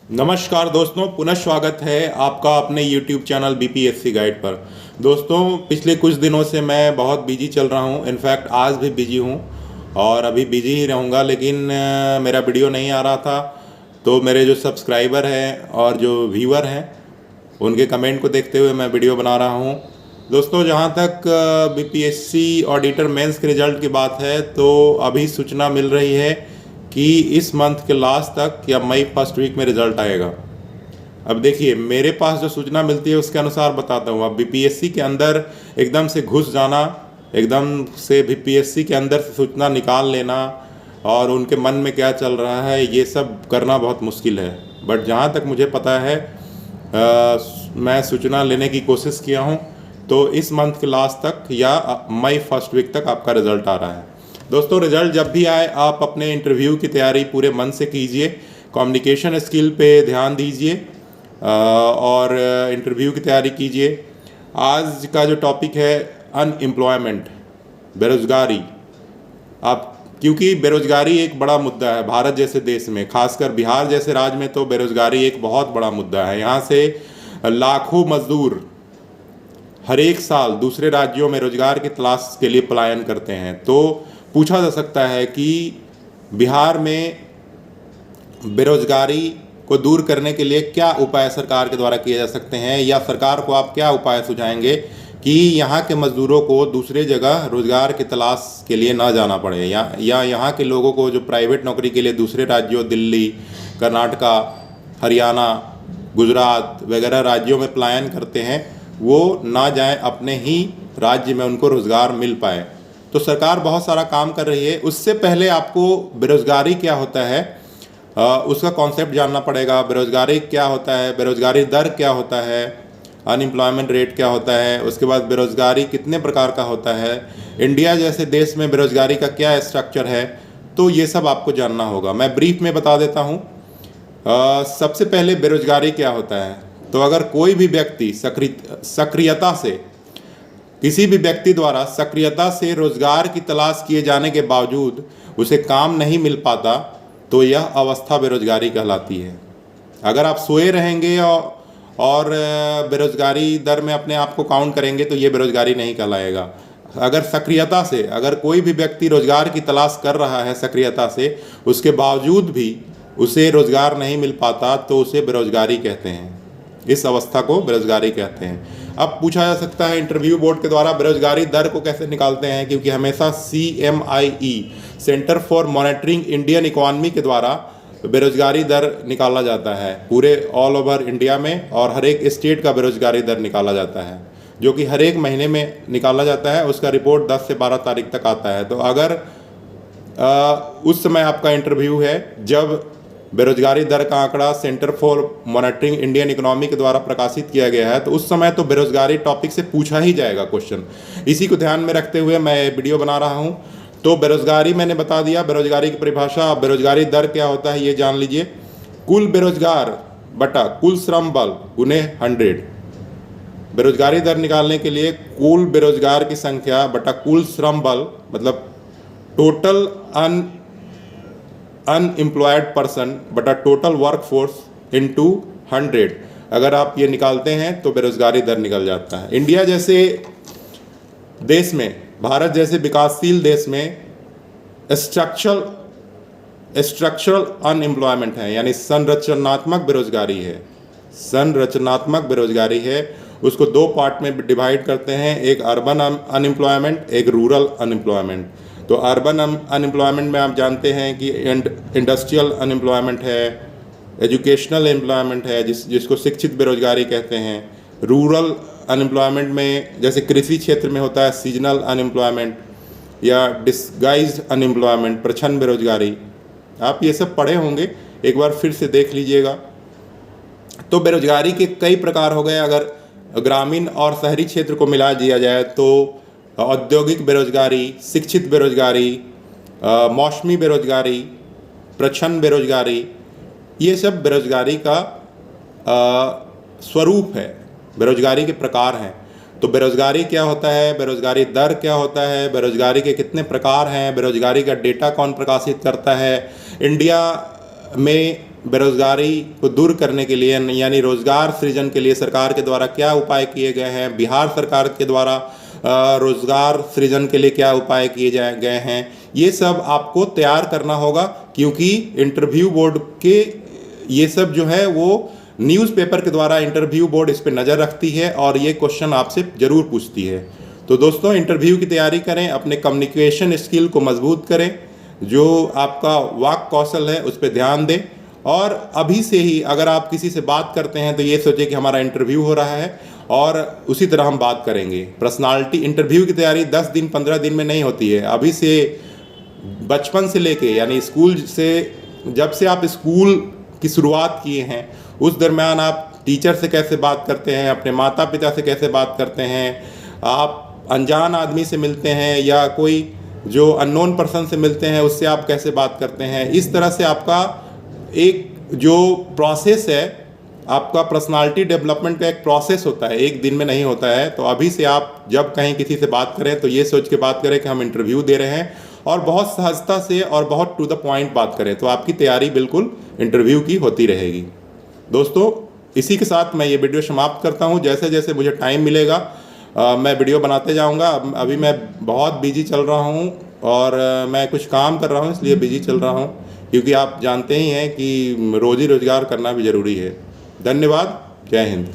नमस्कार दोस्तों, पुनः स्वागत है आपका अपने YouTube चैनल बीपीएससी गाइड पर। दोस्तों, पिछले कुछ दिनों से मैं बहुत बिजी चल रहा हूं। इनफैक्ट आज भी बिजी हूं और अभी बिजी ही रहूंगा, लेकिन मेरा वीडियो नहीं आ रहा था। तो मेरे जो सब्सक्राइबर हैं और जो व्यूअर हैं उनके कमेंट को देखते हुए मैं वीडियो बना रहा हूं। दोस्तों, जहां तक बीपीएससी ऑडिटर मेंस के रिज़ल्ट की बात है, तो अभी सूचना मिल रही है कि इस मंथ के लास्ट तक या मई फर्स्ट वीक में रिज़ल्ट आएगा। अब देखिए, मेरे पास जो सूचना मिलती है उसके अनुसार बताता हूँ। अब बीपीएससी के अंदर एकदम से घुस जाना, एकदम से बीपीएससी के अंदर से सूचना निकाल लेना और उनके मन में क्या चल रहा है ये सब करना बहुत मुश्किल है। बट जहाँ तक मुझे पता है, मैं सूचना लेने की कोशिश किया हूँ, तो इस मंथ के लास्ट तक या मई फर्स्ट वीक तक आपका रिज़ल्ट आ रहा है। दोस्तों, रिज़ल्ट जब भी आए आप अपने इंटरव्यू की तैयारी पूरे मन से कीजिए, कम्युनिकेशन स्किल पे ध्यान दीजिए और इंटरव्यू की तैयारी कीजिए। आज का जो टॉपिक है अनएम्प्लॉयमेंट, बेरोज़गारी। आप क्योंकि बेरोज़गारी एक बड़ा मुद्दा है भारत जैसे देश में, खासकर बिहार जैसे राज्य में तो बेरोज़गारी एक बहुत बड़ा मुद्दा है। यहाँ से लाखों मज़दूर हर एक साल दूसरे राज्यों में रोज़गार की तलाश के लिए पलायन करते हैं। तो पूछा जा सकता है कि बिहार में बेरोज़गारी को दूर करने के लिए क्या उपाय सरकार के द्वारा किए जा सकते हैं, या सरकार को आप क्या उपाय सुझाएंगे कि यहाँ के मज़दूरों को दूसरे जगह रोज़गार की तलाश के लिए ना जाना पड़े, या यहाँ के लोगों को जो प्राइवेट नौकरी के लिए दूसरे राज्यों दिल्ली, कर्नाटका, हरियाणा, गुजरात वगैरह राज्यों में पलायन करते हैं, वो ना जाएं, अपने ही राज्य में उनको रोज़गार मिल पाए। तो सरकार बहुत सारा काम कर रही है। उससे पहले आपको बेरोज़गारी क्या होता है उसका कॉन्सेप्ट जानना पड़ेगा। बेरोज़गारी क्या होता है, बेरोज़गारी दर क्या होता है, अनएम्प्लॉयमेंट रेट क्या होता है, उसके बाद बेरोज़गारी कितने प्रकार का होता है, इंडिया जैसे देश में बेरोज़गारी का क्या स्ट्रक्चर है, तो ये सब आपको जानना होगा। मैं ब्रीफ में बता देता हूँ। सबसे पहले बेरोज़गारी क्या होता है, तो अगर कोई भी व्यक्ति सक्रियता से, किसी भी व्यक्ति द्वारा सक्रियता से रोज़गार की तलाश किए जाने के बावजूद उसे काम नहीं मिल पाता, तो यह अवस्था बेरोज़गारी कहलाती है। अगर आप सोए रहेंगे और बेरोज़गारी दर में अपने आप को काउंट करेंगे तो ये बेरोज़गारी नहीं कहलाएगा। अगर सक्रियता से, अगर कोई भी व्यक्ति रोज़गार की तलाश कर रहा है सक्रियता से, उसके बावजूद भी उसे रोज़गार नहीं मिल पाता, तो उसे बेरोज़गारी कहते हैं। इस अवस्था को बेरोज़गारी कहते हैं। अब पूछा जा सकता है इंटरव्यू बोर्ड के द्वारा बेरोज़गारी दर को कैसे निकालते हैं, क्योंकि हमेशा CMIE, centre for monitoring Indian economy के द्वारा बेरोज़गारी दर निकाला जाता है पूरे ऑल ओवर इंडिया में, और हर एक स्टेट का बेरोज़गारी दर निकाला जाता है, जो कि हर एक महीने में निकाला जाता है। उसका रिपोर्ट 10 से 12 तारीख तक आता है। तो अगर उस समय आपका इंटरव्यू है जब बेरोज़गारी दर का आंकड़ा centre for monitoring Indian economy के द्वारा प्रकाशित किया गया है, तो उस समय तो बेरोज़गारी टॉपिक से पूछा ही जाएगा क्वेश्चन। इसी को ध्यान में रखते हुए मैं वीडियो बना रहा हूं। तो बेरोज़गारी मैंने बता दिया, बेरोज़गारी की परिभाषा। बेरोज़गारी दर क्या होता है ये जान लीजिए। कुल बेरोज़गार बटा कुल श्रम बल गुने 100। बेरोज़गारी दर निकालने के लिए कुल बेरोज़गार की संख्या बटा कुल श्रम बल, मतलब टोटल अनएम्प्लॉयड पर्सन बटा टोटल वर्क फोर्स इंटू 100। अगर आप ये निकालते हैं तो बेरोज़गारी दर निकल जाता है। इंडिया जैसे देश में, भारत जैसे विकासशील देश में स्ट्रक्चरल अनएम्प्लॉयमेंट है, यानी संरचनात्मक बेरोज़गारी है। संरचनात्मक बेरोज़गारी है, उसको दो पार्ट में डिवाइड करते हैं, एक अर्बन अनएम्प्लॉयमेंट, एक रूरल अनएम्प्लॉयमेंट। तो अर्बन अनएम्प्लॉयमेंट में आप जानते हैं कि इंडस्ट्रियल अनएम्प्लॉयमेंट है, एजुकेशनल एम्प्लॉयमेंट है, जिसको शिक्षित बेरोज़गारी कहते हैं। रूरल अनएम्प्लॉयमेंट में जैसे कृषि क्षेत्र में होता है सीजनल अनएम्प्लॉयमेंट या डिस्गाइज्ड अनएम्प्लॉयमेंट, प्रच्छन्न बेरोज़गारी। आप ये सब पढ़े होंगे, एक बार फिर से देख लीजिएगा। तो बेरोज़गारी के कई प्रकार हो गए। अगर ग्रामीण और शहरी क्षेत्र को मिला दिया जाए तो औद्योगिक बेरोज़गारी, शिक्षित बेरोज़गारी, मौसमी बेरोज़गारी, प्रच्छन्न बेरोज़गारी, ये सब बेरोज़गारी का स्वरूप है, बेरोज़गारी के प्रकार हैं। तो बेरोज़गारी क्या होता है, बेरोज़गारी दर क्या होता है, बेरोज़गारी के कितने प्रकार हैं, बेरोज़गारी का डेटा कौन प्रकाशित करता है। इंडिया में बेरोजगारी को दूर करने के लिए यानी रोजगार सृजन के लिए सरकार के द्वारा क्या उपाय किए गए हैं, बिहार सरकार के द्वारा रोजगार सृजन के लिए क्या उपाय किए गए हैं, ये सब आपको तैयार करना होगा। क्योंकि इंटरव्यू बोर्ड के ये सब जो है वो न्यूज़पेपर के द्वारा इंटरव्यू बोर्ड इस पर नज़र रखती है और ये क्वेश्चन आपसे ज़रूर पूछती है। तो दोस्तों, इंटरव्यू की तैयारी करें, अपने कम्युनिकेशन स्किल को मजबूत करें, जो आपका वाक कौशल है उस पर ध्यान दें। और अभी से ही अगर आप किसी से बात करते हैं तो ये सोचें कि हमारा इंटरव्यू हो रहा है और उसी तरह हम बात करेंगे। पर्सनालिटी इंटरव्यू की तैयारी 10 दिन 15 दिन में नहीं होती है। अभी से बचपन से लेके यानी स्कूल से, जब से आप स्कूल की शुरुआत किए हैं उस दरम्यान आप टीचर से कैसे बात करते हैं, अपने माता पिता से कैसे बात करते हैं, आप अनजान आदमी से मिलते हैं या कोई जो अननोन पर्सन से मिलते हैं उससे आप कैसे बात करते हैं, इस तरह से आपका एक जो प्रोसेस है, आपका पर्सनालिटी डेवलपमेंट का एक प्रोसेस होता है, एक दिन में नहीं होता है। तो अभी से आप जब कहीं किसी से बात करें तो ये सोच के बात करें कि हम इंटरव्यू दे रहे हैं और बहुत सहजता से और बहुत टू द पॉइंट बात करें, तो आपकी तैयारी बिल्कुल इंटरव्यू की होती रहेगी। दोस्तों, इसी के साथ मैं ये वीडियो समाप्त करता हूँ। जैसे जैसे मुझे टाइम मिलेगा मैं वीडियो बनाते जाऊँगा। अभी मैं बहुत बिजी चल रहा हूँ और मैं कुछ काम कर रहा हूँ इसलिए बिजी चल रहा हूँ, क्योंकि आप जानते ही हैं कि रोजी रोजगार करना भी ज़रूरी है। धन्यवाद। जय हिंद।